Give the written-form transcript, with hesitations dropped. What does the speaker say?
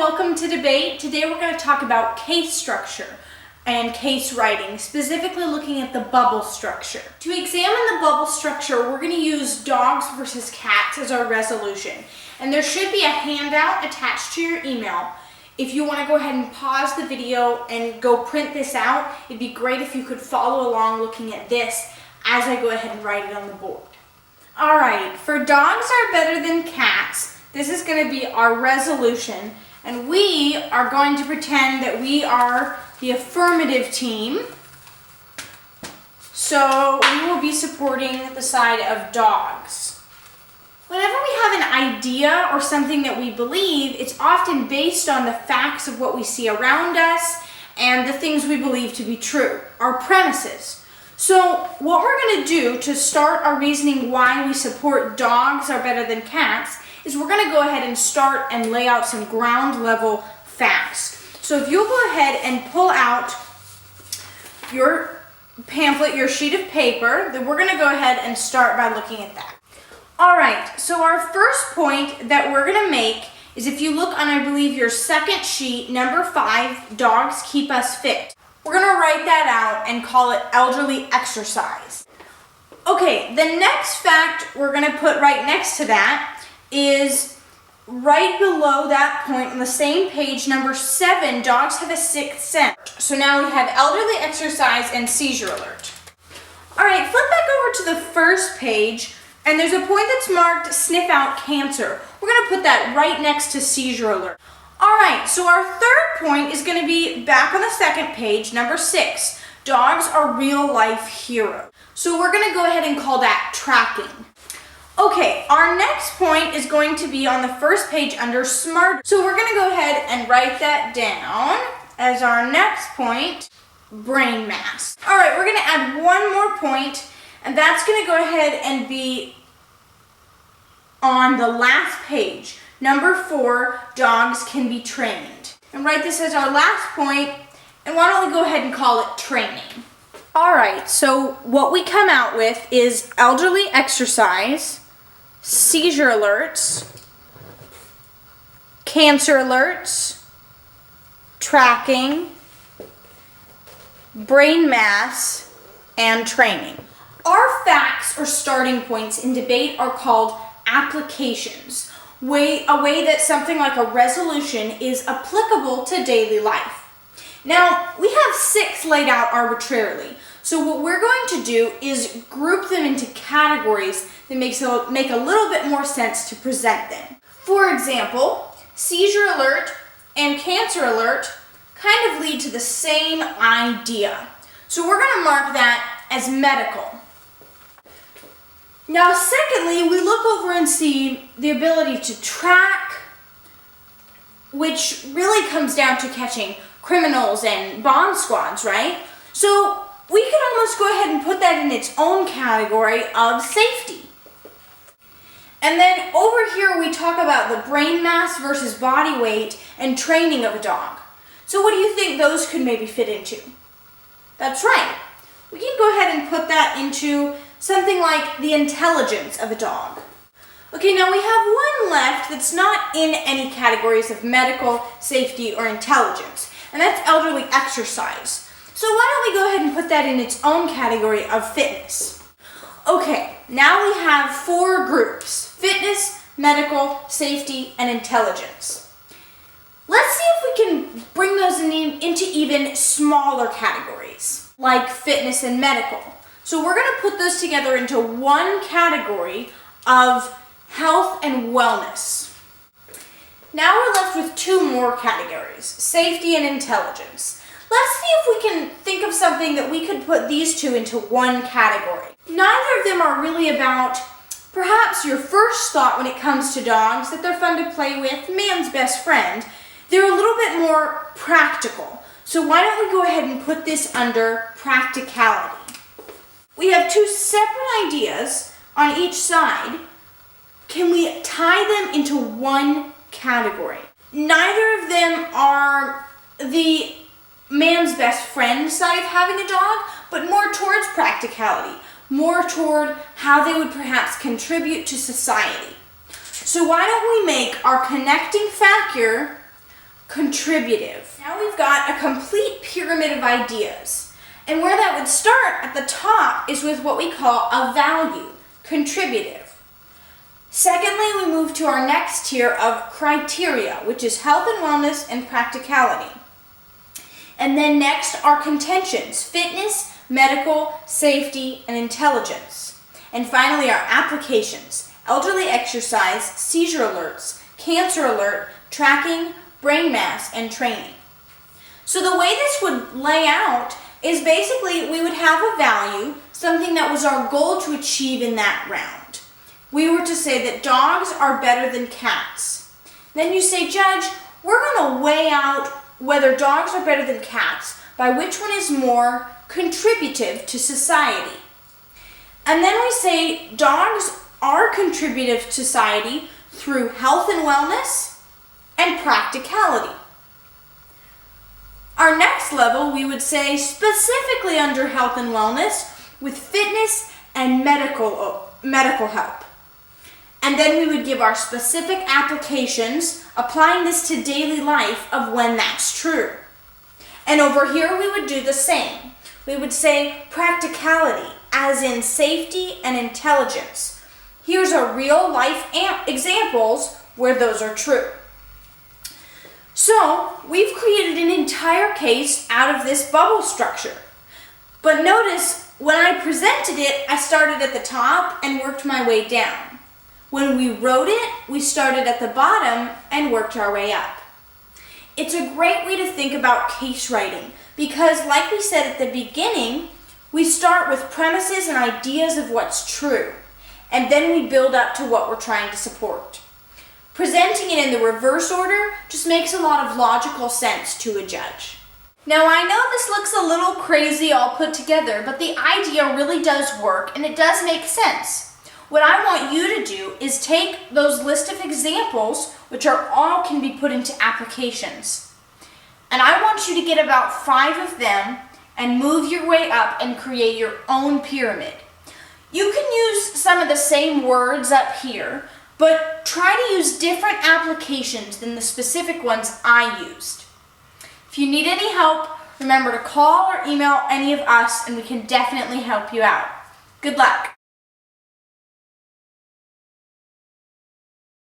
welcome to Debate. Today we're going to talk about case structure and case writing, specifically looking at the bubble structure. To examine the bubble structure, we're going to use dogs versus cats as our resolution. And there should be a handout attached to your email. If you want to go ahead and pause the video and go print this out, it'd be great if you could follow along looking at this as I go ahead and write it on the board. All right, for dogs are better than cats, this is going to be our resolution, and we are going to pretend that we are the affirmative team. So we will be supporting the side of dogs. Whenever we have an idea or something that we believe, it's often based on the facts of what we see around us and the things we believe to be true, our premises. So what we're going to do to start our reasoning why we support dogs are better than cats is we're going to go ahead and start and lay out some ground level facts. So if you'll go ahead and pull out your pamphlet, your sheet of paper, then we're going to go ahead and start by looking at that. All right, so our first point that we're going to make is if you look on, I believe, your second sheet, number 5, dogs keep us fit. We're going to write that out and call it elderly exercise. Okay, the next fact we're going to put right next to that is right below that point on the same page, number 7, dogs have a sixth sense. So now we have elderly exercise and seizure alert. All right, flip back over to the first page, and there's a point that's marked sniff out cancer. We're going to put that right next to seizure alert. All right, so our third point is going to be back on the second page, number 6. Dogs are real life heroes. So we're going to go ahead and call that tracking. Okay, our next point is going to be on the first page under smarter. So we're going to go ahead and write that down as our next point, brain mass. All right, we're going to add one more point, and that's going to go ahead and be on the last page. Number 4, dogs can be trained. And write this as our last point, and why don't we go ahead and call it training. All right, so what we come out with is elderly exercise, seizure alerts, cancer alerts, tracking, brain mass, and training. Our facts or starting points in debate are called applications. A way that something like a resolution is applicable to daily life. Now, we have 6 laid out arbitrarily. So what we're going to do is group them into categories that make a little bit more sense to present them. For example, seizure alert and cancer alert kind of lead to the same idea. So we're going to mark that as medical. Now, secondly, we look over and see the ability to track, which really comes down to catching criminals and bomb squads, right? So we could almost go ahead and put that in its own category of safety. And then over here we talk about the brain mass versus body weight and training of a dog. So what do you think those could maybe fit into? That's right. We can go ahead and put that into something like the intelligence of a dog. Okay, now we have one left that's not in any categories of medical, safety, or intelligence, and that's elderly exercise. So why don't we go ahead and put that in its own category of fitness? Okay, now we have 4 groups: fitness, medical, safety, and intelligence. Let's see if we can bring those into even smaller categories, like fitness and medical. So we're going to put those together into one category of health and wellness. Now we're left with 2 more categories, safety and intelligence. Let's see if we can think of something that we could put these 2 into one category. Neither of them are really about perhaps your first thought when it comes to dogs, that they're fun to play with, man's best friend. They're a little bit more practical. So why don't we go ahead and put this under practicality? We have 2 separate ideas on each side. Can we tie them into one category? Neither of them are the man's best friend side of having a dog, but more towards practicality, more toward how they would perhaps contribute to society. So why don't we make our connecting factor contributive. Now we've got a complete pyramid of ideas. And where that would start at the top is with what we call a value, contributive. Secondly, we move to our next tier of criteria, which is health and wellness and practicality. And then next are contentions, fitness, medical, safety, and intelligence. And finally, our applications, elderly exercise, seizure alerts, cancer alert, tracking, brain mass, and training. So the way this would lay out is basically we would have a value, something that was our goal to achieve in that round. We were to say that dogs are better than cats. Then you say, Judge, we're going to weigh out whether dogs are better than cats by which one is more contributive to society. And then we say dogs are contributive to society through health and wellness and practicality. Our next level, we would say specifically under health and wellness with fitness and medical help. And then we would give our specific applications, applying this to daily life of when that's true. And over here we would do the same. We would say practicality, as in safety and intelligence. Here's our real life examples where those are true. So we've created an entire case out of this bubble structure. But notice when I presented it, I started at the top and worked my way down. When we wrote it, we started at the bottom and worked our way up. It's a great way to think about case writing because, like we said at the beginning, we start with premises and ideas of what's true, and then we build up to what we're trying to support. Presenting it in the reverse order just makes a lot of logical sense to a judge. Now, I know this looks a little crazy all put together, but the idea really does work and it does make sense. What I want you to do is take those list of examples, which are all can be put into applications. And I want you to get about 5 of them and move your way up and create your own pyramid. You can use some of the same words up here, but try to use different applications than the specific ones I used. If you need any help, remember to call or email any of us and we can definitely help you out. Good luck.